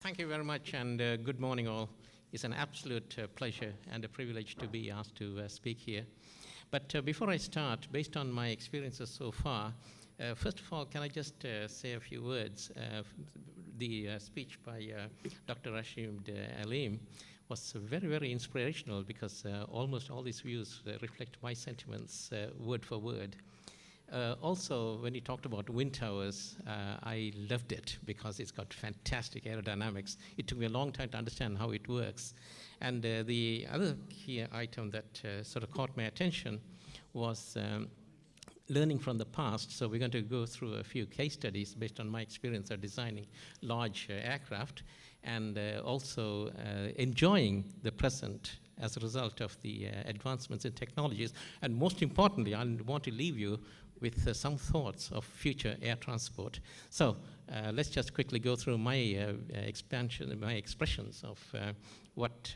Thank you very much, and good morning all. It's an absolute pleasure and a privilege to be asked to speak here. But before I start, based on my experiences so far, first of all, can I just say a few words? The speech by Dr. Rashid Alim was very, very inspirational because almost all these views reflect my sentiments word for word. Also, when he talked about wind towers, I loved it because it's got fantastic aerodynamics. It took me a long time to understand how it works. And the other key item that sort of caught my attention was learning from the past. So we're going to go through a few case studies based on my experience of designing large aircraft and also enjoying the present as a result of the advancements in technologies. And most importantly, I want to leave you with some thoughts of future air transport. So let's just quickly go through my expressions of what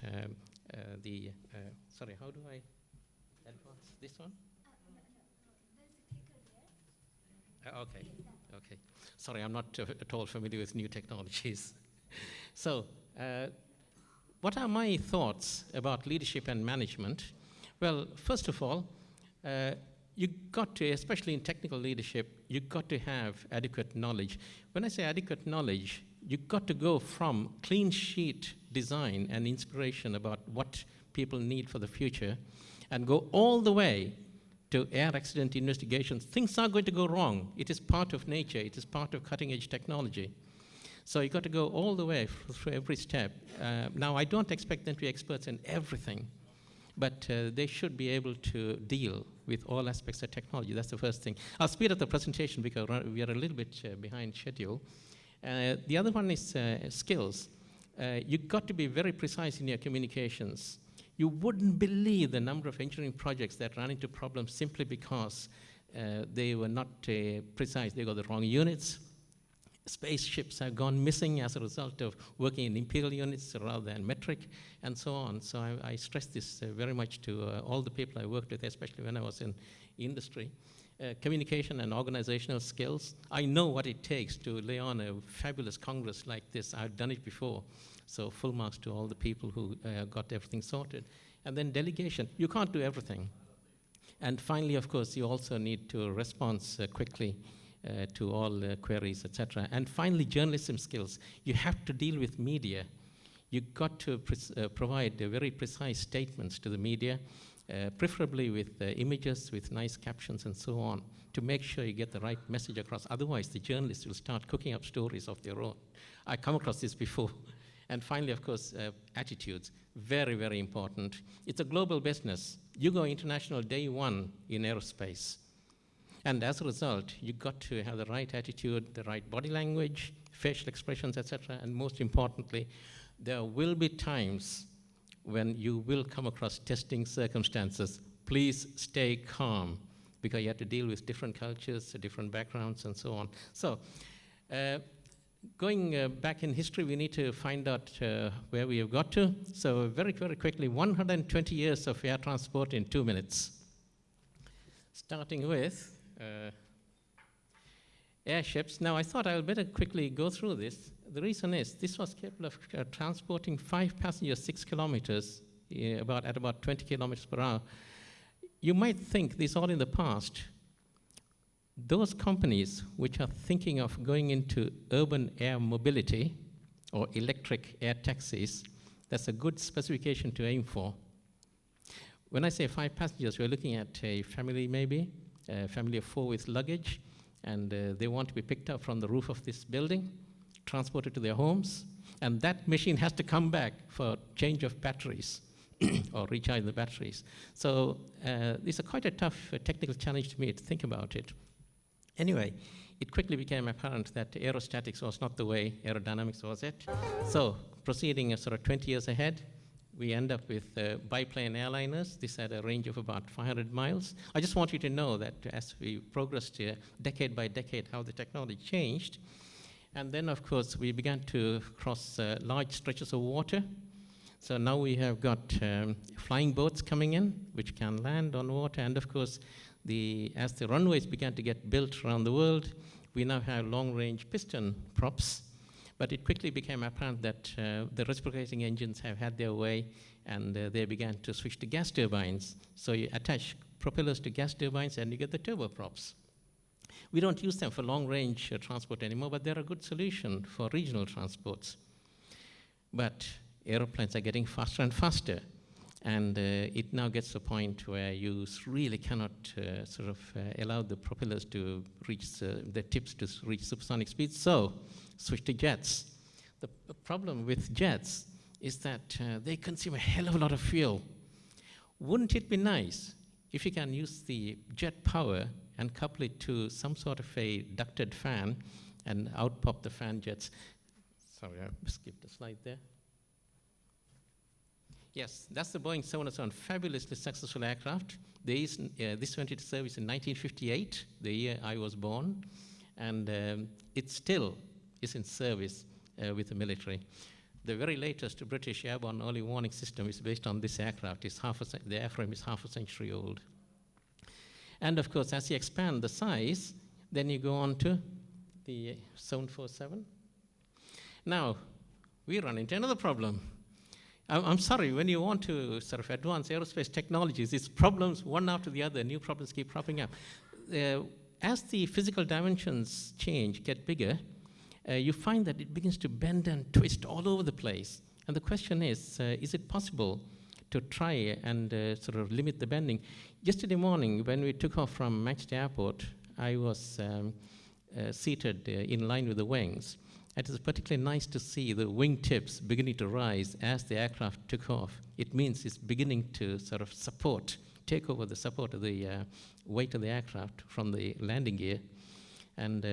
sorry, how do I advance this one? Okay. Sorry, I'm not at all familiar with new technologies. So, what are my thoughts about leadership and management? Well, first of all, you got to, especially in technical leadership, you got to have adequate knowledge. When I say adequate knowledge, you got to go from clean sheet design and inspiration about what people need for the future and go all the way to air accident investigations. Things are going to go wrong. It is part of nature. It is part of cutting edge technology. So you got to go all the way through every step. Now, I don't expect them to be experts in everything, but they should be able to deal with all aspects of technology. That's the first thing. I'll speed up the presentation because we are a little bit behind schedule. The other one is skills. You've got to be very precise in your communications. You wouldn't believe the number of engineering projects that run into problems simply because they were not precise. They got the wrong units. Spaceships have gone missing as a result of working in imperial units rather than metric, and so on. So I stress this very much to all the people I worked with, especially when I was in industry. Communication and organizational skills. I know what it takes to lay on a fabulous congress like this. I've done it before. So full marks to all the people who got everything sorted. And then delegation. You can't do everything. And finally, of course, you also need to respond quickly to all queries, etc. And finally, journalism skills. You have to deal with media. You've got to provide very precise statements to the media, preferably with images, with nice captions, and so on, to make sure you get the right message across. Otherwise, the journalists will start cooking up stories of their own. I come across this before. And finally, of course, attitudes. Very, very important. It's a global business. You go international day one in aerospace. And as a result, you've got to have the right attitude, the right body language, facial expressions, etc. And most importantly, there will be times when you will come across testing circumstances. Please stay calm, because you have to deal with different cultures, different backgrounds, and so on. So, going back in history, we need to find out where we have got to. So very, very quickly, 120 years of air transport in 2 minutes. Starting with airships. Now, I thought I would better quickly go through this. The reason is this was capable of transporting 5 passengers 6 kilometers at about 20 kilometers per hour. You might think this all in the past. Those companies which are thinking of going into urban air mobility or electric air taxis, that's a good specification to aim for. When I say 5 passengers, we're looking at a family maybe, a family of 4 with luggage, and they want to be picked up from the roof of this building, transported to their homes, and that machine has to come back for change of batteries or recharge the batteries. So it's quite a tough technical challenge to me to think about it. Anyway, it quickly became apparent that aerostatics was not the way, aerodynamics was it. So proceeding sort of 20 years ahead, we end up with biplane airliners. This had a range of about 500 miles. I just want you to know that as we progressed decade by decade, how the technology changed. And then, of course, we began to cross large stretches of water. So now we have got flying boats coming in, which can land on water. And, of course, as the runways began to get built around the world, we now have long-range piston props. But it quickly became apparent that the reciprocating engines have had their way, and they began to switch to gas turbines. So you attach propellers to gas turbines, and you get the turboprops. We don't use them for long-range transport anymore, but they're a good solution for regional transports. But aeroplanes are getting faster and faster, and it now gets to a point where you really cannot allow the propellers to reach the tips to reach supersonic speeds. So switch to jets. The problem with jets is that they consume a hell of a lot of fuel. Wouldn't it be nice if you can use the jet power and couple it to some sort of a ducted fan and out pop the fan jets? Sorry, I skipped a slide there. Yes, that's the Boeing 707, fabulously successful aircraft. This went into service in 1958, the year I was born, and it still is in service with the military. The very latest British airborne early warning system is based on this aircraft. The airframe is half a century old. And of course, as you expand the size, then you go on to the 747. Now, we run into another problem. I'm sorry, when you want to advance aerospace technologies, it's problems one after the other, new problems keep cropping up. As the physical dimensions change, get bigger, you find that it begins to bend and twist all over the place. And the question is it possible to try and limit the bending? Yesterday morning, when we took off from Manchester Airport, I was seated in line with the wings. It was particularly nice to see the wing tips beginning to rise as the aircraft took off. It means it's beginning to take over the support of the weight of the aircraft from the landing gear. And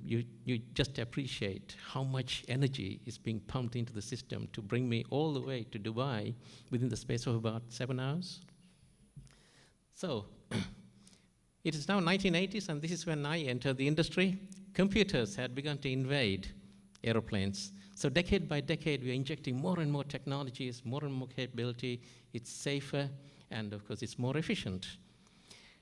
you just appreciate how much energy is being pumped into the system to bring me all the way to Dubai within the space of about 7 hours. So it is now 1980s, and this is when I entered the industry. Computers had begun to invade aeroplanes. So decade by decade, we are injecting more and more technologies, more and more capability. It's safer, and of course, it's more efficient.